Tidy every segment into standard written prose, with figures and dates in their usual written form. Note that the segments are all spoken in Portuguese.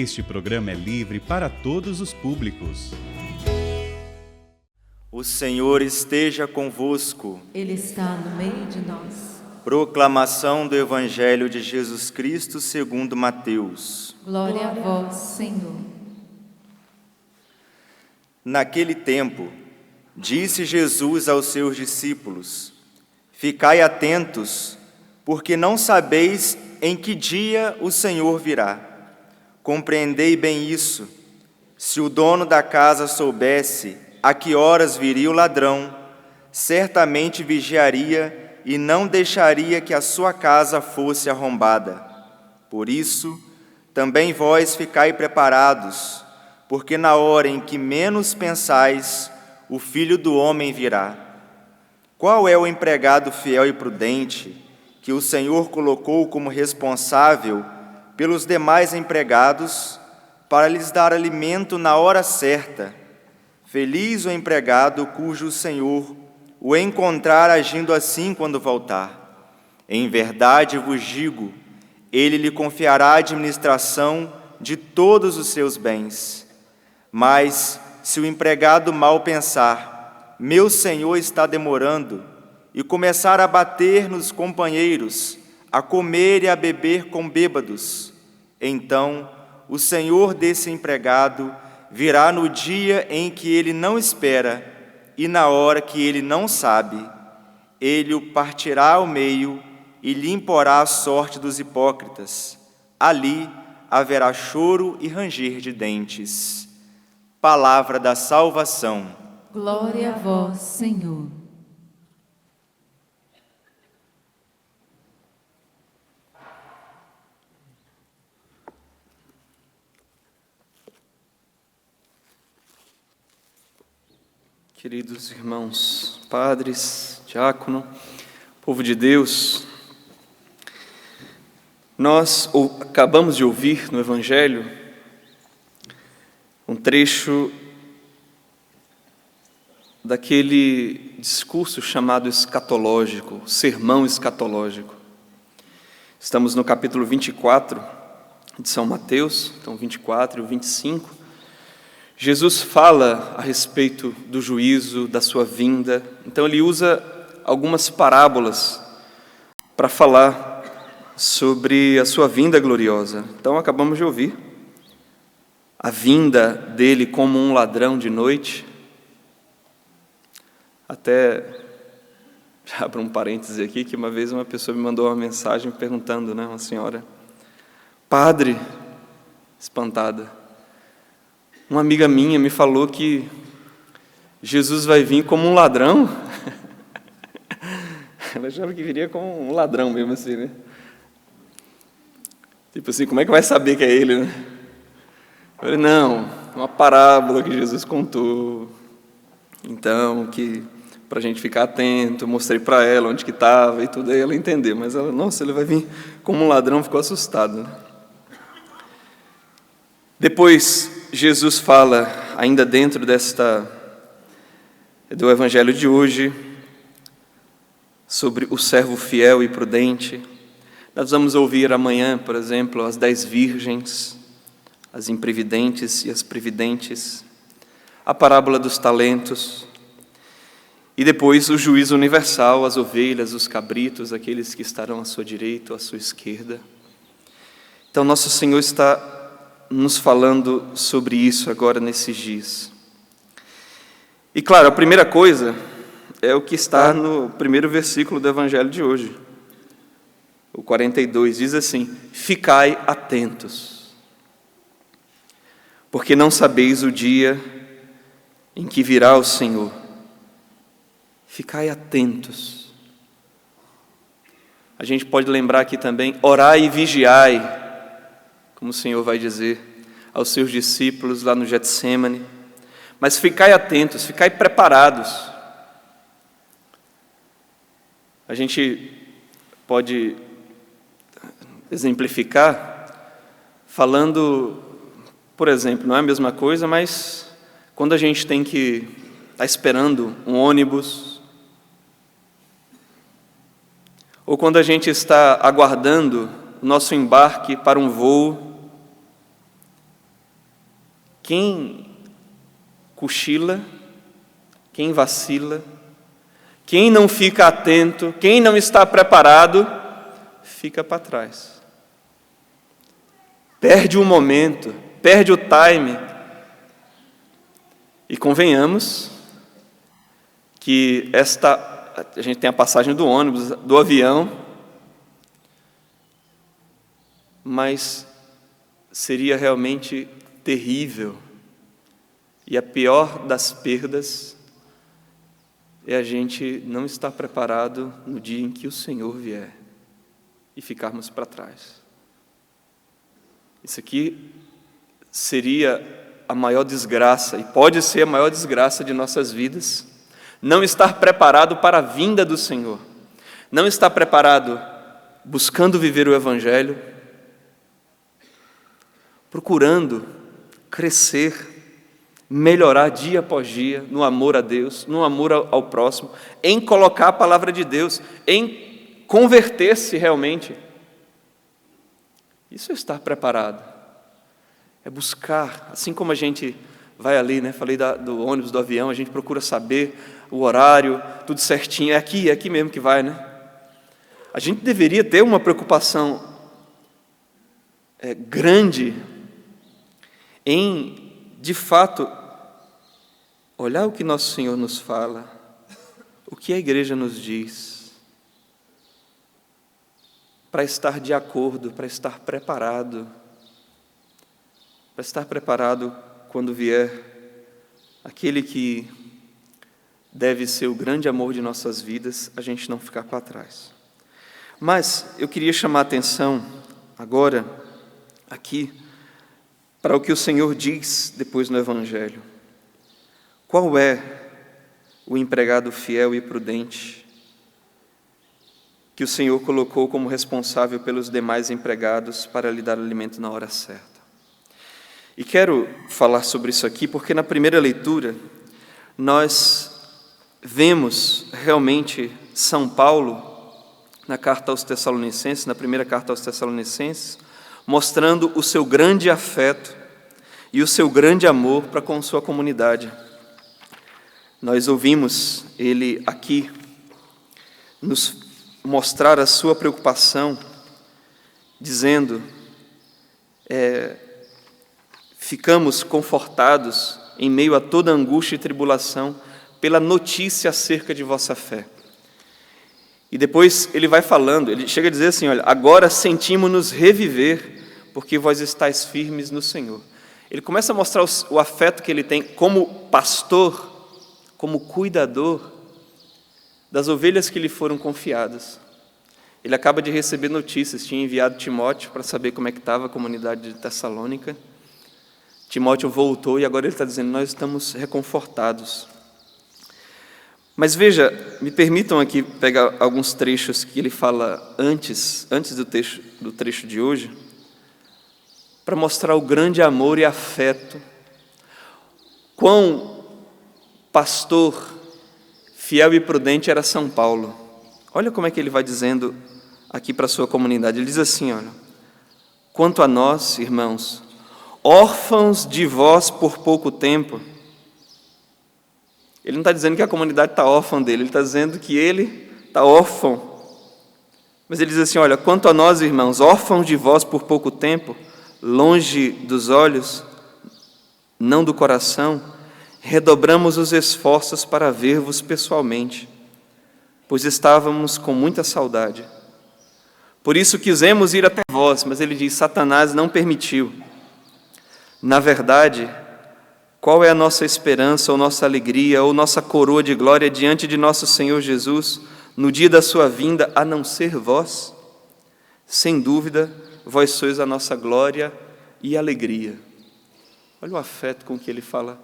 Este programa é livre para todos os públicos. O Senhor esteja convosco. Ele está no meio de nós. Proclamação do Evangelho de Jesus Cristo segundo Mateus. Glória a vós, Senhor. Naquele tempo, disse Jesus aos seus discípulos: Ficai atentos, porque não sabeis em que dia o Senhor virá. Compreendei bem isso. Se o dono da casa soubesse a que horas viria o ladrão, certamente vigiaria e não deixaria que a sua casa fosse arrombada. Por isso, também vós ficai preparados, porque na hora em que menos pensais, o Filho do Homem virá. Qual é o empregado fiel e prudente que o Senhor colocou como responsável pelos demais empregados para lhes dar alimento na hora certa? Feliz o empregado cujo Senhor o encontrar agindo assim quando voltar. Em verdade vos digo, ele lhe confiará a administração de todos os seus bens. Mas se o empregado mal pensar, meu senhor está demorando, e começar a bater nos companheiros, a comer e a beber com bêbados, então o senhor desse empregado virá no dia em que ele não espera e na hora que ele não sabe. Ele o partirá ao meio e lhe imporá a sorte dos hipócritas. Ali haverá choro e ranger de dentes. Palavra da salvação. Glória a vós, Senhor. Queridos irmãos, padres, diácono, povo de Deus, nós acabamos de ouvir no Evangelho um trecho daquele discurso chamado escatológico, sermão escatológico. Estamos no capítulo 24 de São Mateus, então 24 e o 25. Jesus fala a respeito do juízo, da sua vinda. Então ele usa algumas parábolas para falar sobre a sua vinda gloriosa. Então acabamos de ouvir a vinda dele como um ladrão de noite. Até, já abro um parêntese aqui, que uma vez uma pessoa me mandou uma mensagem perguntando, uma senhora: Padre, espantada, uma amiga minha me falou que Jesus vai vir como um ladrão. Ela achava que viria como um ladrão mesmo assim, né? Tipo assim, como é que vai saber que é ele, né? Eu falei, não, uma parábola que Jesus contou. Então, que para a gente ficar atento, eu mostrei para ela onde que estava e tudo, aí ela entendeu. Mas ela, nossa, ele vai vir como um ladrão, ficou assustada, né? Depois, Jesus fala, ainda dentro do Evangelho de hoje, sobre o servo fiel e prudente. Nós vamos ouvir amanhã, por exemplo, as 10 virgens, as imprevidentes e as previdentes, a parábola dos talentos, e depois o juízo universal, as ovelhas, os cabritos, aqueles que estarão à sua direita ou à sua esquerda. Então, nosso Senhor está nos falando sobre isso agora nesses dias. E claro, a primeira coisa é o que está no primeiro versículo do Evangelho de hoje. O 42 diz assim: Ficai atentos, porque não sabeis o dia em que virá o Senhor. Ficai atentos. A gente pode lembrar aqui também, orai e vigiai, como o Senhor vai dizer aos seus discípulos lá no Getsêmani. Mas ficai atentos, ficai preparados. A gente pode exemplificar falando, por exemplo, não é a mesma coisa, mas quando a gente tem que estar esperando um ônibus, ou quando a gente está aguardando o nosso embarque para um voo, quem cochila, quem vacila, quem não fica atento, quem não está preparado, fica para trás. Perde o momento, perde o time. E convenhamos que a gente tem a passagem do ônibus, do avião, mas seria realmente terrível. E a pior das perdas é a gente não estar preparado no dia em que o Senhor vier e ficarmos para trás. Isso aqui seria a maior desgraça, e pode ser a maior desgraça de nossas vidas, não estar preparado para a vinda do Senhor, não estar preparado buscando viver o Evangelho, procurando crescer, melhorar dia após dia no amor a Deus, no amor ao próximo, em colocar a palavra de Deus, em converter-se realmente. Isso é estar preparado. É buscar, assim como a gente vai ali, né? Falei do ônibus, do avião, a gente procura saber o horário, tudo certinho, é aqui mesmo que vai, né? A gente deveria ter uma preocupação grande em, de fato, olhar o que nosso Senhor nos fala, o que a igreja nos diz, para estar de acordo, para estar preparado quando vier aquele que deve ser o grande amor de nossas vidas, a gente não ficar para trás. Mas eu queria chamar a atenção agora, aqui, para o que o Senhor diz depois no Evangelho. Qual é o empregado fiel e prudente que o Senhor colocou como responsável pelos demais empregados para lhe dar alimento na hora certa? E quero falar sobre isso aqui porque na primeira leitura nós vemos realmente São Paulo, na carta aos Tessalonicenses, na primeira carta aos Tessalonicenses, mostrando o seu grande afeto e o seu grande amor para com sua comunidade. Nós ouvimos ele aqui nos mostrar a sua preocupação, dizendo: ficamos confortados em meio a toda angústia e tribulação pela notícia acerca de vossa fé. E depois ele vai falando, ele chega a dizer assim: olha, agora sentimos-nos reviver, porque vós estáis firmes no Senhor. Ele começa a mostrar o afeto que ele tem como pastor, como cuidador das ovelhas que lhe foram confiadas. Ele acaba de receber notícias, tinha enviado Timóteo para saber como é que estava a comunidade de Tessalônica. Timóteo voltou e agora ele está dizendo: nós estamos reconfortados. Mas veja, me permitam aqui pegar alguns trechos que ele fala antes do trecho de hoje, para mostrar o grande amor e afeto. Quão pastor fiel e prudente era São Paulo. Olha como é que ele vai dizendo aqui para a sua comunidade. Ele diz assim: olha, quanto a nós, irmãos, órfãos de vós por pouco tempo. Ele não está dizendo que a comunidade está órfã dele, ele está dizendo que ele está órfão. Mas ele diz assim: olha, quanto a nós, irmãos, órfãos de vós por pouco tempo, longe dos olhos, não do coração, redobramos os esforços para ver-vos pessoalmente, pois estávamos com muita saudade. Por isso quisemos ir até vós, mas ele diz: Satanás não permitiu. Na verdade, qual é a nossa esperança, ou nossa alegria, ou nossa coroa de glória diante de nosso Senhor Jesus, no dia da sua vinda, a não ser vós? Sem dúvida, vós sois a nossa glória e alegria. Olha o afeto com que ele fala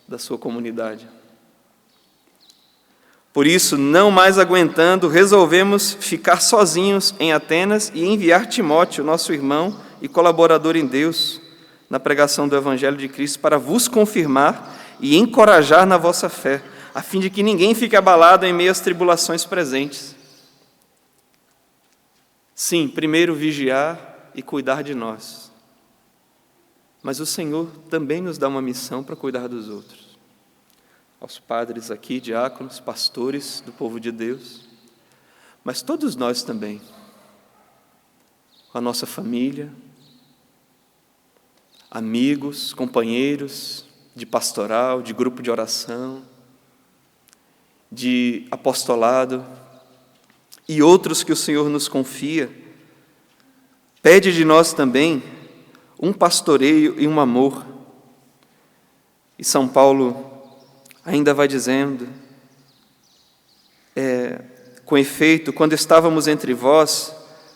da sua comunidade. Por isso, não mais aguentando, resolvemos ficar sozinhos em Atenas e enviar Timóteo, nosso irmão e colaborador em Deus, na pregação do Evangelho de Cristo, para vos confirmar e encorajar na vossa fé, a fim de que ninguém fique abalado em meio às tribulações presentes. Sim, primeiro vigiar e cuidar de nós. Mas o Senhor também nos dá uma missão para cuidar dos outros. Aos padres aqui, diáconos, pastores do povo de Deus, mas todos nós também, a nossa família, amigos, companheiros de pastoral, de grupo de oração, de apostolado e outros que o Senhor nos confia, pede de nós também um pastoreio e um amor. E São Paulo ainda vai dizendo, com efeito, quando estávamos entre vós,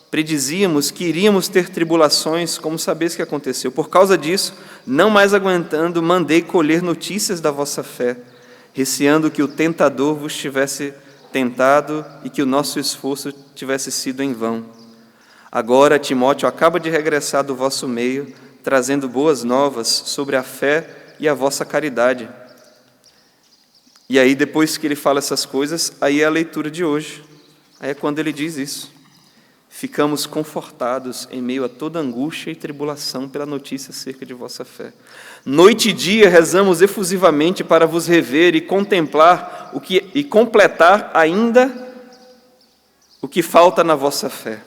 predizíamos que iríamos ter tribulações, como sabeis que aconteceu. Por causa disso, não mais aguentando, mandei colher notícias da vossa fé, receando que o tentador vos tivesse tentado e que o nosso esforço tivesse sido em vão. Agora, Timóteo acaba de regressar do vosso meio, trazendo boas novas sobre a fé e a vossa caridade. E aí, depois que ele fala essas coisas, aí é a leitura de hoje. Aí é quando ele diz isso. Ficamos confortados em meio a toda angústia e tribulação pela notícia acerca de vossa fé. Noite e dia rezamos efusivamente para vos rever e contemplar e completar ainda o que falta na vossa fé.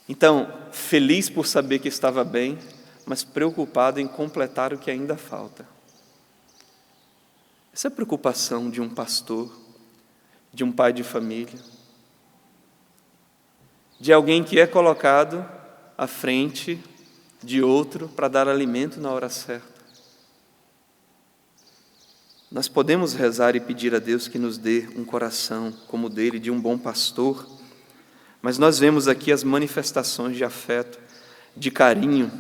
Então, feliz por saber que estava bem, mas preocupado em completar o que ainda falta. Essa é a preocupação de um pastor, de um pai de família, de alguém que é colocado à frente de outro para dar alimento na hora certa. Nós podemos rezar e pedir a Deus que nos dê um coração como o dele, de um bom pastor, mas nós vemos aqui as manifestações de afeto, de carinho,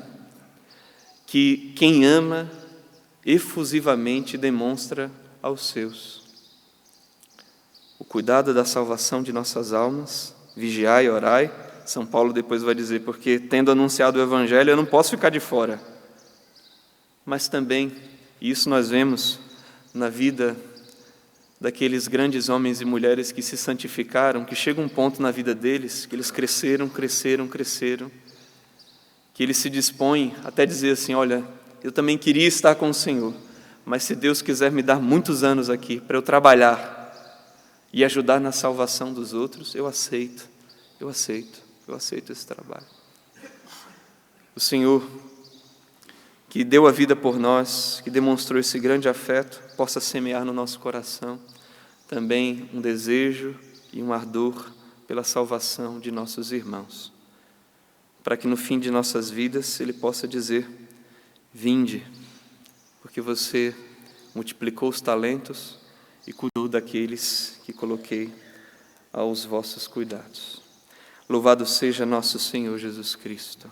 que quem ama efusivamente demonstra aos seus. O cuidado da salvação de nossas almas, vigiai e orai. São Paulo depois vai dizer, porque tendo anunciado o Evangelho, eu não posso ficar de fora. Mas também, e isso nós vemos na vida daqueles grandes homens e mulheres que se santificaram, que chega um ponto na vida deles, que eles cresceram, que eles se dispõem até dizer assim, olha, eu também queria estar com o Senhor, mas se Deus quiser me dar muitos anos aqui para eu trabalhar e ajudar na salvação dos outros, eu aceito esse trabalho. O Senhor, que deu a vida por nós, que demonstrou esse grande afeto, possa semear no nosso coração também um desejo e um ardor pela salvação de nossos irmãos, para que no fim de nossas vidas Ele possa dizer, vinde, porque você multiplicou os talentos e cuidou daqueles que coloquei aos vossos cuidados. Louvado seja nosso Senhor Jesus Cristo.